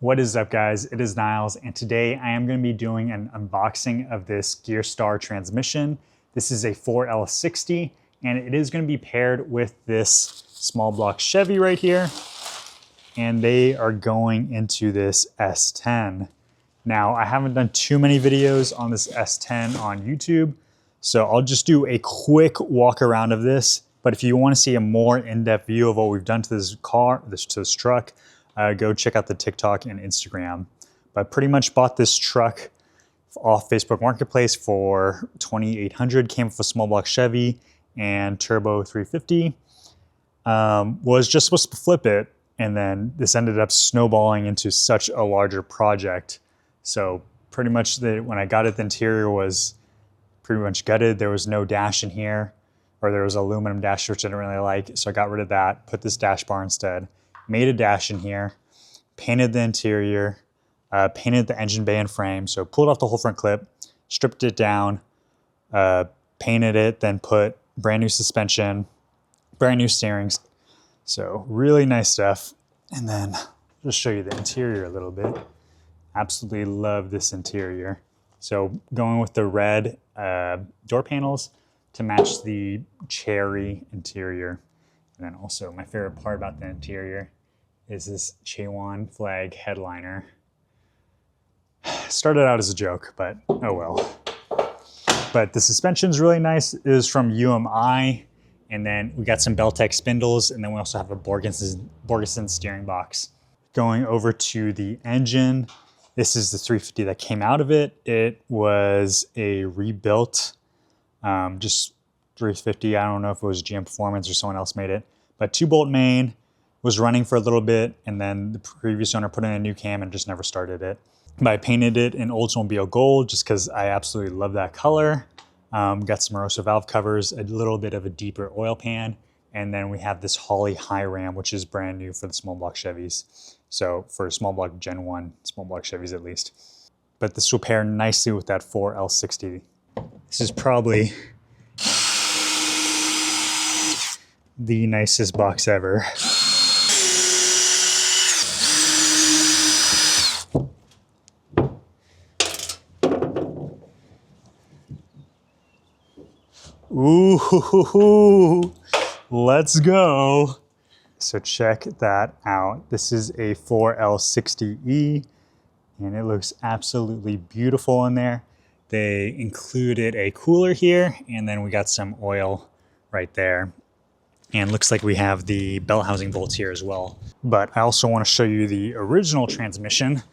What is up, guys? It is Niles, and today I am going to be doing an unboxing of this GEARSTAR transmission. This is a 4L60, and it is going to be paired with this small block Chevy right here, and they are going into this S10. Now, I haven't done too many videos on this S10 on YouTube, so I'll just do a quick walk around of this. But if you want to see a more in-depth view of what we've done to this car, to this truck, go check out the TikTok and Instagram. But pretty much bought this truck off Facebook Marketplace for $2,800. Came with a small block Chevy and turbo 350. Was just supposed to flip it, and then this ended up snowballing into such a larger project. So pretty much when I got it, the interior was pretty much gutted. There was no dash in here, or there was an aluminum dash, which I didn't really like. So I got rid of that, put this dash bar instead. Made a dash in here, painted the interior, painted the engine bay and frame. So pulled off the whole front clip, stripped it down, painted it, then put brand new suspension, brand new steerings. So really nice stuff. And then just show you the interior a little bit. Absolutely love this interior. So going with the red door panels to match the cherry interior. And then also my favorite part about the interior is this Chewan flag headliner. Started out as a joke, but oh well. But the suspension's really nice. It is from UMI. And then we got some Beltec spindles, and then we also have a Borgeson steering box. Going over to the engine, this is the 350 that came out of it. It was a rebuilt, just 350. I don't know if it was GM Performance or someone else made it, but 2-bolt main, was running for a little bit, and then the previous owner put in a new cam and just never started it. But I painted it in Oldsmobile Gold just because I absolutely love that color. Got some Marosa valve covers, a little bit of a deeper oil pan, and then we have this Holley high ram, which is brand new for the small block Chevys. So for small block Gen 1, small block Chevys at least. But this will pair nicely with that 4L60. This is probably the nicest box ever. Ooh, let's go. So check that out. This is a 4L60E, and it looks absolutely beautiful in there. They included a cooler here, and then we got some oil right there. And looks like we have the belt housing bolts here as well. But I also want to show you the original transmission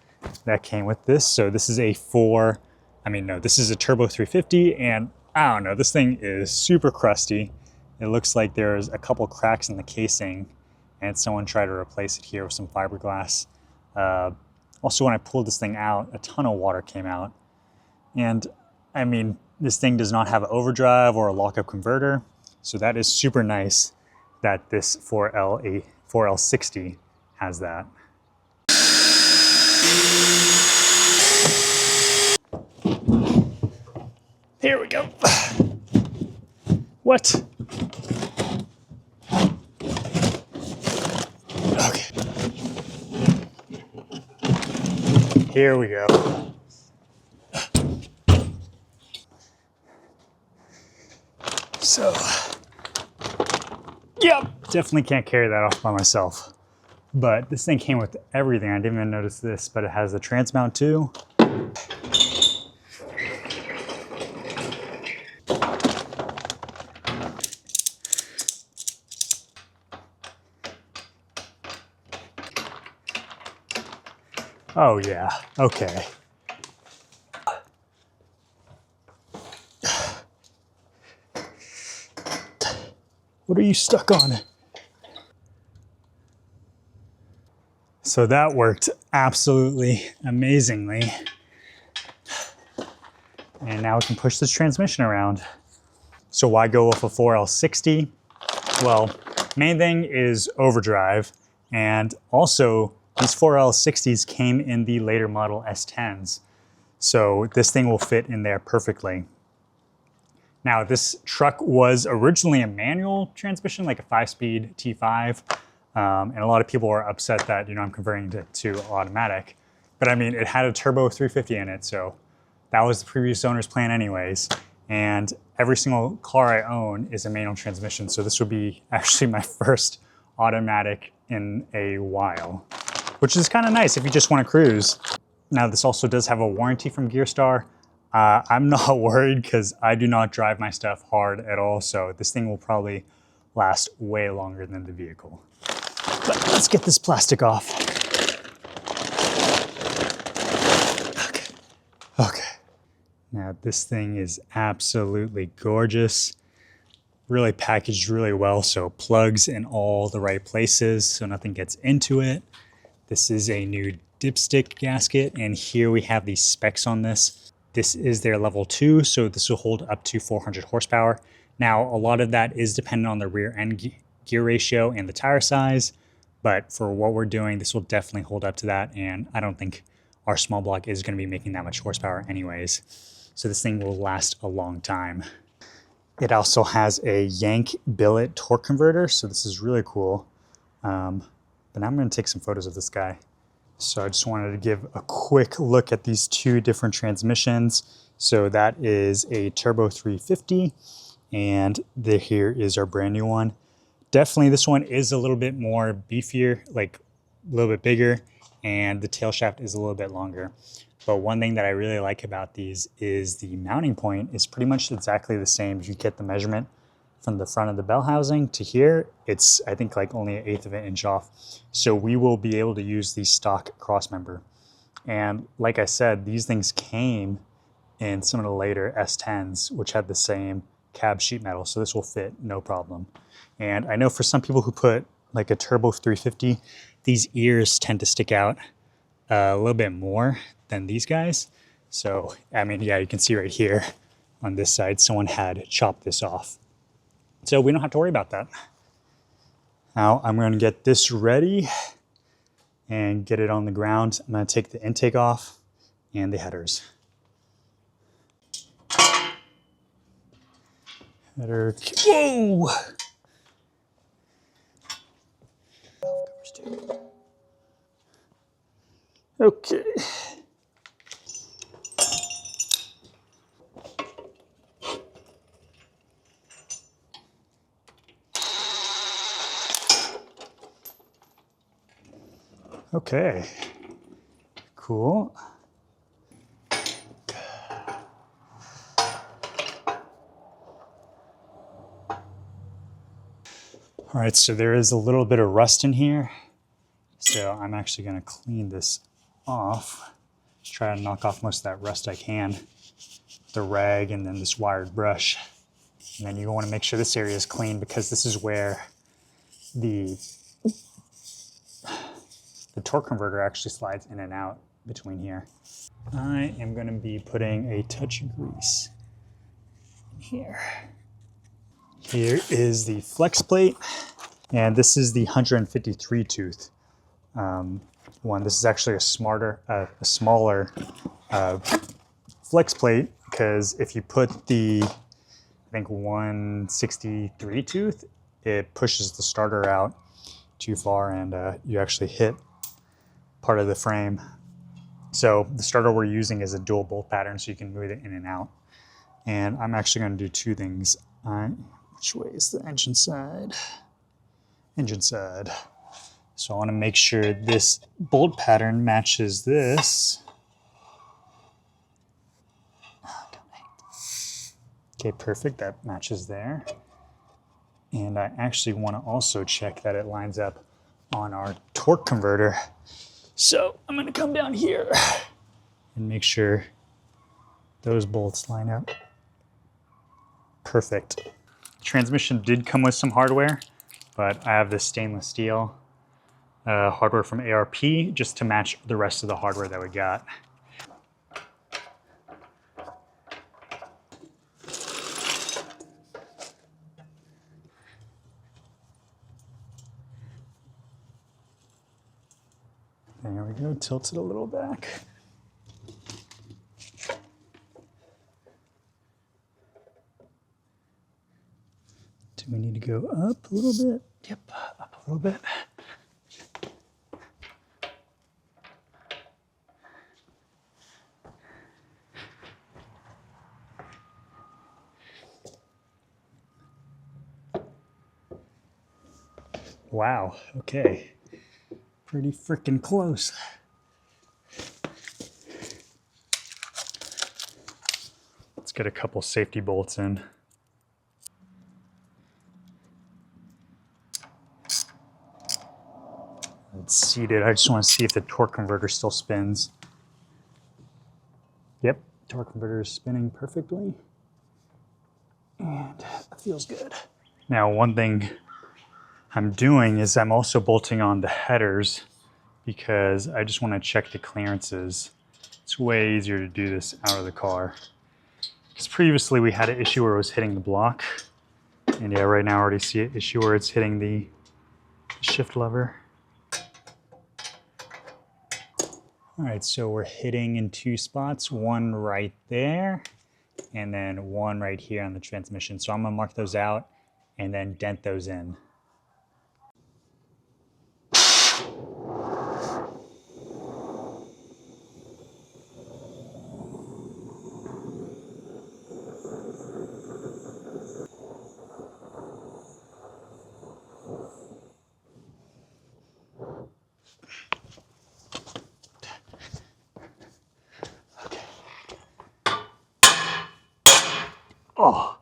that came with this. So this is a this is a turbo 350, and I don't know, this thing is super crusty. It looks like there's a couple cracks in the casing, and someone tried to replace it here with some fiberglass. Also, when I pulled this thing out, a ton of water came out. And I mean, this thing does not have an overdrive or a lockup converter. So that is super nice that this 4L60 has that. Here we go. What? Okay. Here we go. So, yep, definitely can't carry that off by myself. But this thing came with everything. I didn't even notice this, but it has the trans mount too. Oh yeah, okay. What are you stuck on? So that worked absolutely amazingly. And now we can push this transmission around. So why go with a 4L60? Well, main thing is overdrive, and also these 4L60s came in the later model S10s. So this thing will fit in there perfectly. Now, this truck was originally a manual transmission, like a 5-speed T5. And a lot of people are upset that, I'm converting it to automatic. But I mean, it had a turbo 350 in it, so that was the previous owner's plan anyways. And every single car I own is a manual transmission, so this would be actually my first automatic in a while, which is kind of nice if you just want to cruise. Now, this also does have a warranty from GEARSTAR. I'm not worried because I do not drive my stuff hard at all, so this thing will probably last way longer than the vehicle. But let's get this plastic off. Okay. Now, this thing is absolutely gorgeous. Really packaged really well, so plugs in all the right places so nothing gets into it. This is a new dipstick gasket, and here we have these specs on this. This is their level 2, so this will hold up to 400 horsepower. Now, a lot of that is dependent on the rear end gear ratio and the tire size, but for what we're doing, this will definitely hold up to that, and I don't think our small block is going to be making that much horsepower anyways. So this thing will last a long time. It also has a yank billet torque converter, so this is really cool. But now I'm going to take some photos of this guy. So I just wanted to give a quick look at these two different transmissions. So that is a turbo 350, and here is our brand new one. Definitely this one is a little bit more beefier, like a little bit bigger, and the tail shaft is a little bit longer. But one thing that I really like about these is the mounting point is pretty much exactly the same. If you get the measurement from the front of the bell housing to here, it's I think like only 1/8 of an inch off. So we will be able to use the stock crossmember. And like I said, these things came in some of the later S10s, which had the same cab sheet metal. So this will fit no problem. And I know for some people who put like a turbo 350, these ears tend to stick out a little bit more than these guys. So, I mean, yeah, you can see right here on this side, someone had chopped this off. So we don't have to worry about that. Now I'm going to get this ready and get it on the ground. I'm going to take the intake off and the headers. Header, whoa! Okay. Okay, cool. All right, so there is a little bit of rust in here. So I'm actually gonna clean this off. Just try to knock off most of that rust I can. The rag and then this wired brush. And then you wanna make sure this area is clean because this is where the torque converter actually slides in and out between here. I am going to be putting a touch of grease in here. Here is the flex plate, and this is the 153 tooth one. This is actually a smaller flex plate because if you put the, I think 163 tooth, it pushes the starter out too far and you actually hit part of the frame. So the starter we're using is a dual bolt pattern, so you can move it in and out. And I'm actually going to do two things. Which way is the engine side? Engine side. So I want to make sure this bolt pattern matches this. Okay, perfect. That matches there. And I actually want to also check that it lines up on our torque converter. So I'm going to come down here and make sure those bolts line up. Perfect. Transmission did come with some hardware, but I have this stainless steel hardware from ARP just to match the rest of the hardware that we got. There we go, tilt it a little back. Do we need to go up a little bit? Yep, up a little bit. Wow, okay. Pretty freaking close. Let's get a couple safety bolts in. It's seated. I just want to see if the torque converter still spins. Yep, torque converter is spinning perfectly. And that feels good. Now, one thing I'm doing is I'm also bolting on the headers because I just want to check the clearances. It's way easier to do this out of the car. Because previously we had an issue where it was hitting the block. And yeah, right now I already see an issue where it's hitting the shift lever. All right, so we're hitting in two spots, one right there, and then one right here on the transmission. So I'm gonna mark those out and then dent those in. Okay. Oh.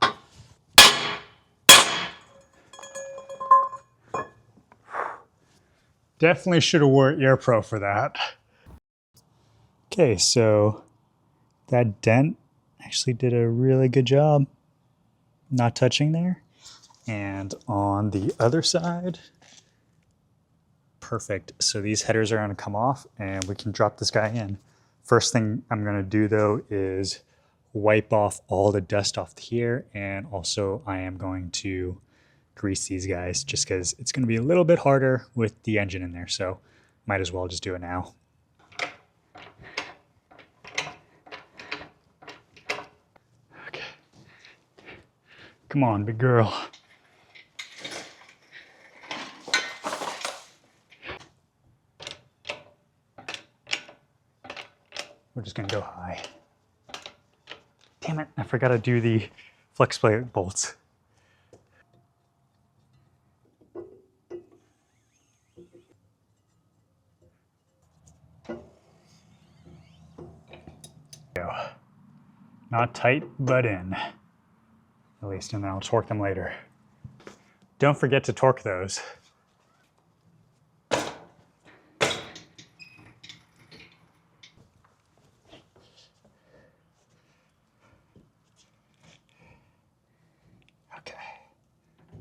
Definitely should have wore Ear Pro for that. Okay, so that dent actually did a really good job not touching there. And on the other side, perfect. So these headers are gonna come off and we can drop this guy in. First thing I'm gonna do though is wipe off all the dust off here, and also I am going to grease these guys just because it's gonna be a little bit harder with the engine in there, so might as well just do it now. Okay. Come on, big girl. We're just gonna go high. Damn it, I forgot to do the flex plate bolts. Go. Not tight, but in. At least, and then I'll torque them later. Don't forget to torque those.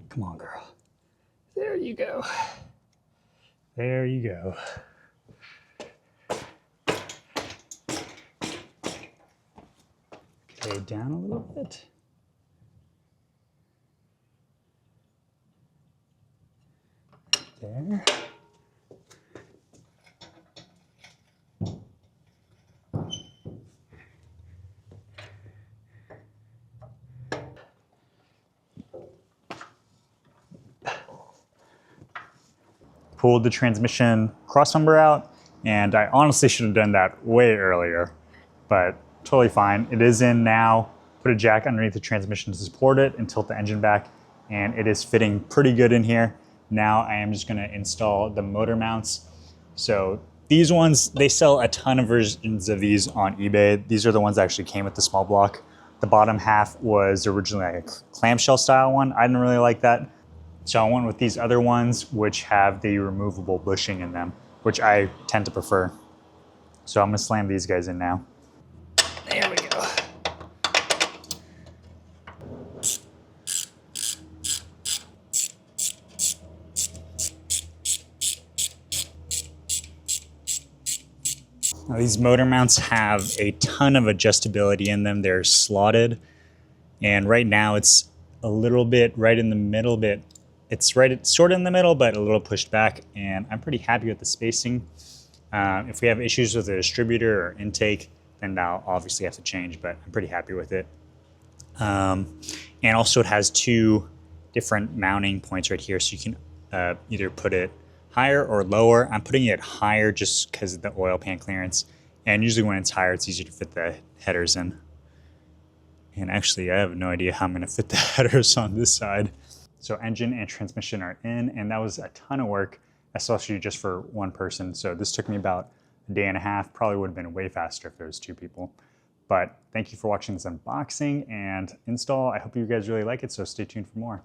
Come on, girl. There you go. There you go. Okay, down a little bit. There. Pulled the transmission crossmember out, and I honestly should have done that way earlier, but totally fine. It is in now. Put a jack underneath the transmission to support it and tilt the engine back, and it is fitting pretty good in here. Now I am just gonna install the motor mounts. So these ones, they sell a ton of versions of these on eBay. These are the ones that actually came with the small block. The bottom half was originally a clamshell style one. I didn't really like that. So I went with these other ones, which have the removable bushing in them, which I tend to prefer. So I'm gonna slam these guys in now. There we go. Now these motor mounts have a ton of adjustability in them. They're slotted, and right now it's a little bit right in the middle bit. It's right sort of in the middle, but a little pushed back, and I'm pretty happy with the spacing. If we have issues with the distributor or intake, then I'll obviously have to change, but I'm pretty happy with it. And also it has two different mounting points right here, so you can either put it higher or lower. I'm putting it higher just because of the oil pan clearance, and usually when it's higher, it's easier to fit the headers in. And actually, I have no idea how I'm gonna fit the headers on this side. So engine and transmission are in, and that was a ton of work, especially just for one person. So this took me about a day and a half. Probably would have been way faster if there was 2 people. But thank you for watching this unboxing and install. I hope you guys really like it, so stay tuned for more.